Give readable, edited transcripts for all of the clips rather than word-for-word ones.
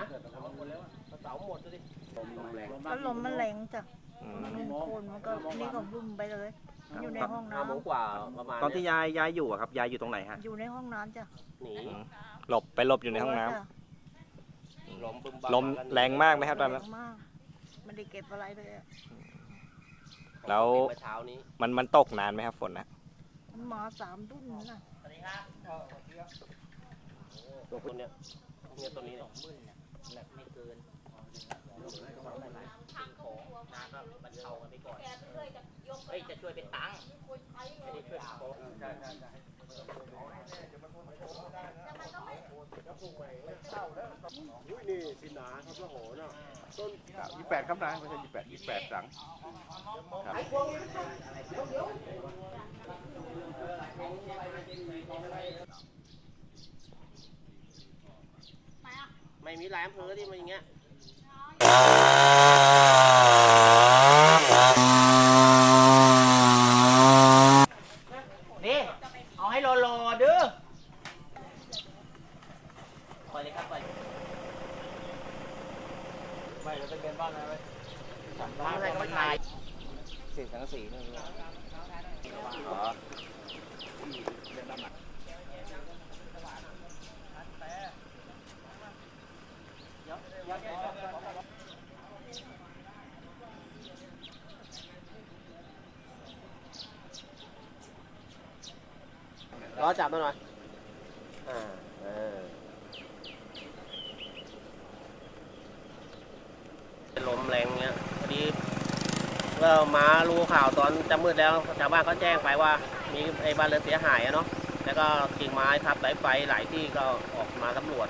เสาหมดเลยก็ลมมันแรงจ้ะมันโคนมันก็นี่ก็บุ้มไปเลยอยู่ในห้องน้ำกว่าประมาณตอนที่ยายอยู่อะครับยายอยู่ตรงไหนฮะอยู่ในห้องน้ำจ้ะหนีหลบอยู่ในห้องน้ำลมแรงมากไหมครับตอนนั้นมันได้เก็บอะไรไปแล้วมันตกนานไหมครับฝนนะมันมา3 ทุ่มนะตัวคนเนี้ยตัวนี้20,000เนี่ยไม่เกินจะช่วยเป็นตังค์ไม่ได้ช่วยโค้งใช่นี่สินาเขาก็โหเนาะต้น28ครับนะไม่ใช่28สังครับไม่มีหลายอำเภอที่มันอย่างเงี้ยนี่เอาให้รอๆเด้อปล่อยเลยครับปล่อยไม่เราจะเป็นบ้านอะไรสั่งบ้านก็ไม่ตาย4 สังกะสีนี่อ๋อล้อจับมาหน่อยลมแรงเงี้ยพอดีก็มารู้ข่าวตอนจะมืดแล้วชาวบ้านก็แจ้งไปว่ามีไอ้บ้านเรือนเสียหายเนาะแล้วก็กิ่งไม้ทับสายไฟหลายที่ก็ออกมาสำรวจ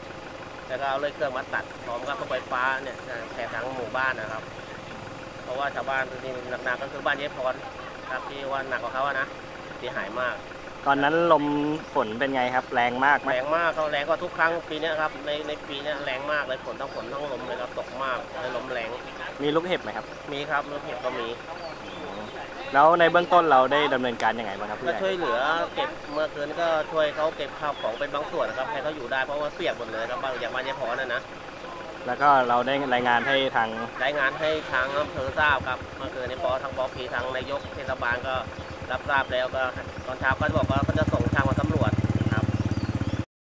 แล้วก็เอาเลยเครื่องมาตัดพร้อมกับไฟฟ้าเนี่ยแถบทางหมู่บ้านนะครับเพราะว่าชาวบ้านที่หนักๆก็คือบ้านเยพรครับที่ว่าหนักกว่าเขาอะนะเสียหายมากตอนนั้นลมฝนเป็นไงครับแรงมากไหมแรงมากเขาแรงกว่าทุกครั้งปีนี้ครับในปีนี้แรงมากเลยฝนทั้งลมเลยครับตกมากเลยลมแรงมีลูกเห็บไหมครับมีครับลูกเห็บก็มีแล้วในเบื้องต้นเราได้ดำเนินการยังไงบ้างครับก็ช่วยเหลือเก็บเมื่อคืนก็ช่วยเขาเก็บข้าวของเป็นบางส่วนนะครับให้เขาอยู่ได้เพราะว่าเปียกหมดเลยครับอย่างบ้านยายพรนะแล้วก็เราได้รายงานให้ทางอำเภอทราบครับเมื่อคืนในทางป.พีทางนายกเทศบาลก็รับทราบแล้วก็ตอนเช้าก็บอกว่าเขาจะ